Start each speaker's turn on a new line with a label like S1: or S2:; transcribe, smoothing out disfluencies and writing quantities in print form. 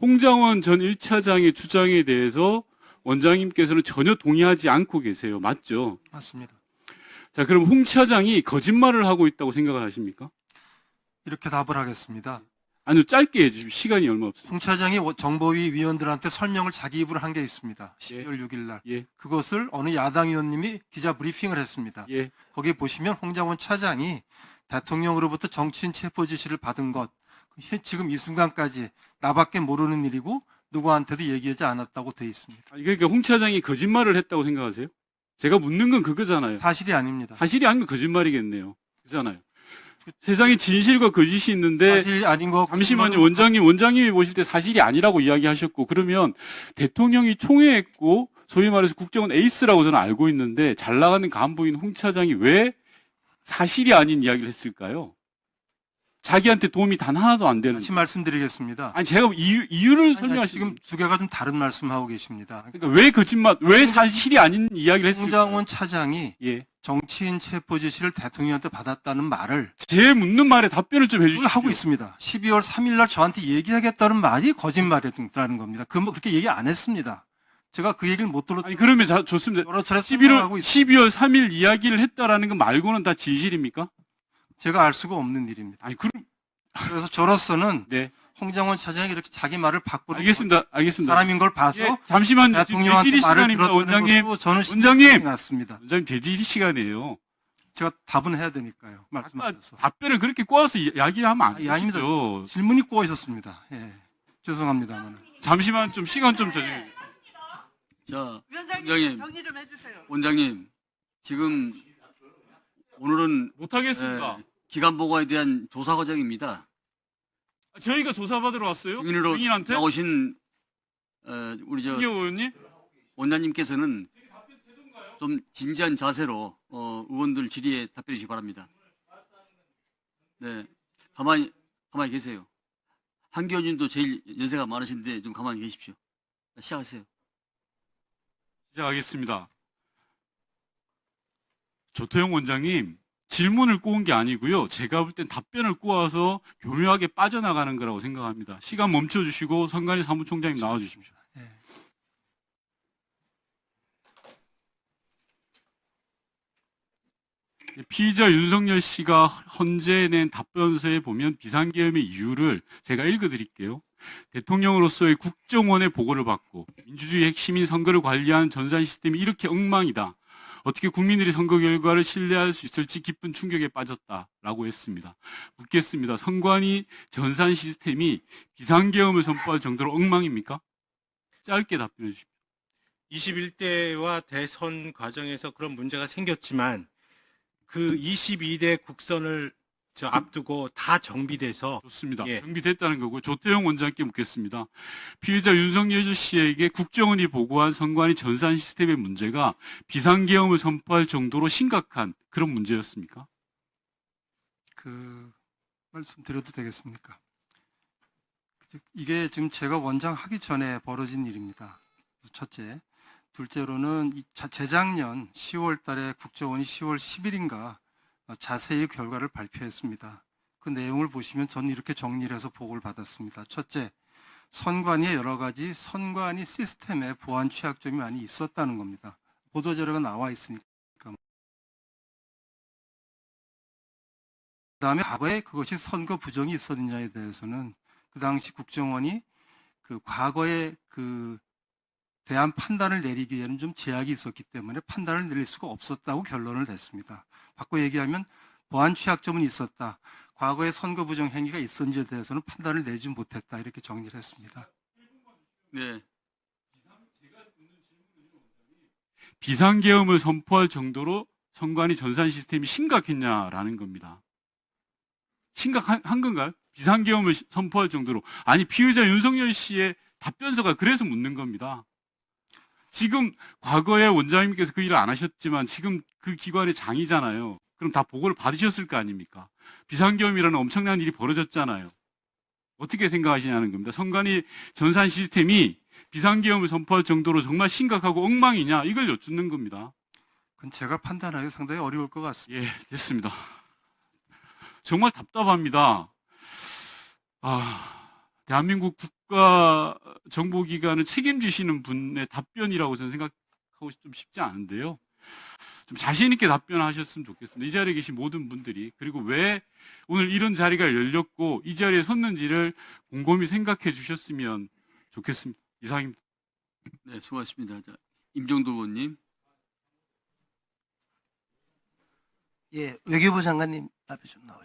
S1: 홍장원 전 1차장의 주장에 대해서 원장님께서는 전혀 동의하지 않고 계세요. 맞죠?
S2: 맞습니다.
S1: 자, 그럼 홍 차장이 거짓말을 하고 있다고 생각을 하십니까?
S2: 이렇게 답을 하겠습니다.
S1: 아니요, 짧게 해주십시오. 시간이 얼마 없어요.
S2: 홍 차장이 정보위 위원들한테 설명을 자기 입으로 한 게 있습니다. 12월 6일 날.
S1: 예,
S2: 그것을 어느 야당 의원님이 기자 브리핑을 했습니다.
S1: 예.
S2: 거기에 보시면 홍장원 차장이 대통령으로부터 정치인 체포 지시를 받은 것, 지금 이 순간까지 나밖에 모르는 일이고 누구한테도 얘기하지 않았다고 돼 있습니다.
S1: 아니, 그러니까 홍 차장이 거짓말을 했다고 생각하세요? 제가 묻는 건 그거잖아요.
S2: 사실이 아닙니다.
S1: 사실이 아니면 거짓말이겠네요. 그잖아요. 세상에 진실과 거짓이 있는데,
S2: 사실이 아닌 거.
S1: 잠시만요. 원장님이 보실 때 사실이 아니라고 이야기하셨고, 그러면 대통령이 총애했고, 소위 말해서 국정원 에이스라고 저는 알고 있는데, 잘 나가는 간부인 홍 차장이 왜 사실이 아닌 이야기를 했을까요? 자기한테 도움이 단 하나도 안 되는.
S2: 다시 말씀드리겠습니다.
S1: 아니, 제가 이유를
S2: 아니,
S1: 설명하시면.
S2: 지금 두 개가 좀 다른 말씀하고 계십니다.
S1: 그러니까 왜 거짓말, 왜 사실이 아닌 이야기를 했을까요?
S2: 홍장원 차장이
S1: 예.
S2: 정치인 체포 지시를 대통령한테 받았다는 말을
S1: 제 묻는 말에 답변을 좀 해주십시오.
S2: 하고 있습니다. 12월 3일 날 저한테 얘기하겠다는 말이 거짓말이라는 겁니다. 그렇게 얘기 안 했습니다. 제가 그 얘기를 못 들었.
S1: 아니, 그러면 좋습니다.
S2: 여러 차례 설명하고 있습니다.
S1: 12월 3일 이야기를 했다라는 거 말고는 다 진실입니까?
S2: 제가 알 수가 없는 일입니다.
S1: 아니, 그럼,
S2: 그래서 저로서는
S1: 네.
S2: 홍장원 차장이 이렇게 자기 말을 바꾸는
S1: 알겠습니다.
S2: 사람인 걸 봐서
S1: 예, 잠시만요. 지금
S2: 대통령한테
S1: 대질이
S2: 말을
S1: 시간입니다,
S2: 들었다는
S1: 원장님.
S2: 것도 저는
S1: 원장님.
S2: 신경이 났습니다.
S1: 원장님, 대질이 시간이에요.
S2: 제가 답은 해야 되니까요.
S1: 아까
S2: 말씀하셔서.
S1: 답변을 그렇게 꼬아서 이야기하면 안
S2: 아닙니다.
S1: 되죠.
S2: 질문이 꼬여 있었습니다. 예. 죄송합니다만.
S1: 잠시만 좀 시간 좀 줘주세요.
S3: 자,
S4: 위원장님
S3: 원장님.
S4: 정리 좀 해주세요.
S3: 원장님, 지금 오늘은
S1: 못하겠습니다.
S3: 기간 보고에 대한 조사 과정입니다.
S1: 저희가 조사받으러 왔어요?
S3: 증인으로
S1: 증인한테?
S3: 나오신 우리 저
S1: 김기호 의원님?
S3: 원장님께서는 좀 진지한 자세로 의원들 질의에 답변해 주시기 바랍니다. 네, 가만히 계세요. 한기호 의원님도 제일 연세가 많으신데 좀 가만히 계십시오. 시작하세요.
S1: 시작하겠습니다. 조태용 원장님, 질문을 꼬은 게 아니고요. 제가 볼 땐 답변을 꼬아서 교묘하게 빠져나가는 거라고 생각합니다. 시간 멈춰주시고 선관위 사무총장님 나와주십시오.
S2: 예.
S1: 피의자 윤석열 씨가 헌재 낸 답변서에 보면 비상계엄의 이유를 제가 읽어드릴게요. 대통령으로서의 국정원의 보고를 받고 민주주의 핵심인 선거를 관리하는 전산 시스템이 이렇게 엉망이다. 어떻게 국민들이 선거 결과를 신뢰할 수 있을지 깊은 충격에 빠졌다라고 했습니다. 묻겠습니다. 선관위 전산 시스템이 비상계엄을 선포할 정도로 엉망입니까? 짧게 답변해 주십시오.
S5: 21대와 대선 과정에서 그런 문제가 생겼지만 그 22대 국선을 앞두고 다 정비돼서
S1: 좋습니다.
S5: 예.
S1: 정비됐다는 거고 조태용 원장께 묻겠습니다. 피의자 윤석열 씨에게 국정원이 보고한 선관위 전산 시스템의 문제가 비상계엄을 선포할 정도로 심각한 그런 문제였습니까?
S2: 말씀드려도 되겠습니까? 이게 지금 제가 원장 하기 전에 벌어진 일입니다. 첫째. 둘째로는 재작년 10월 달에 국정원이 10월 10일인가 자세히 결과를 발표했습니다. 그 내용을 보시면 저는 이렇게 정리를 해서 보고를 받았습니다. 첫째, 선관위의 여러 가지 선관위 시스템에 보안 취약점이 많이 있었다는 겁니다. 보도자료가 나와 있으니까. 그다음에 과거에 그것이 선거 부정이 있었느냐에 대해서는 그 당시 국정원이 과거에 대한 판단을 내리기에는 좀 제약이 있었기 때문에 판단을 내릴 수가 없었다고 결론을 냈습니다. 바꿔 얘기하면 보안 취약점은 있었다. 과거에 선거 부정 행위가 있었는지에 대해서는 판단을 내지 못했다. 이렇게 정리를 했습니다.
S3: 네,
S1: 비상계엄을 선포할 정도로 선관위 전산 시스템이 심각했냐라는 겁니다. 심각한 건가요? 비상계엄을 선포할 정도로. 아니, 피의자 윤석열 씨의 답변서가 그래서 묻는 겁니다. 지금 과거에 원장님께서 그 일을 안 하셨지만 지금 그 기관의 장이잖아요. 그럼 다 보고를 받으셨을 거 아닙니까? 비상계엄이라는 엄청난 일이 벌어졌잖아요. 어떻게 생각하시냐는 겁니다. 선관위 전산 시스템이 비상계엄을 선포할 정도로 정말 심각하고 엉망이냐 이걸 여쭙는 겁니다.
S2: 그건 제가 판단하기 상당히 어려울 것 같습니다.
S1: 예, 됐습니다. 정말 답답합니다. 대한민국 국가 정보기관을 책임지시는 분의 답변이라고 저는 생각하고 좀 쉽지 않은데요. 좀 자신 있게 답변하셨으면 좋겠습니다. 이 자리에 계신 모든 분들이. 그리고 왜 오늘 이런 자리가 열렸고 이 자리에 섰는지를 곰곰이 생각해 주셨으면 좋겠습니다. 이상입니다.
S3: 네, 수고하셨습니다. 자, 임종도 의원님.
S4: 예, 외교부 장관님 답변 좀 나오죠.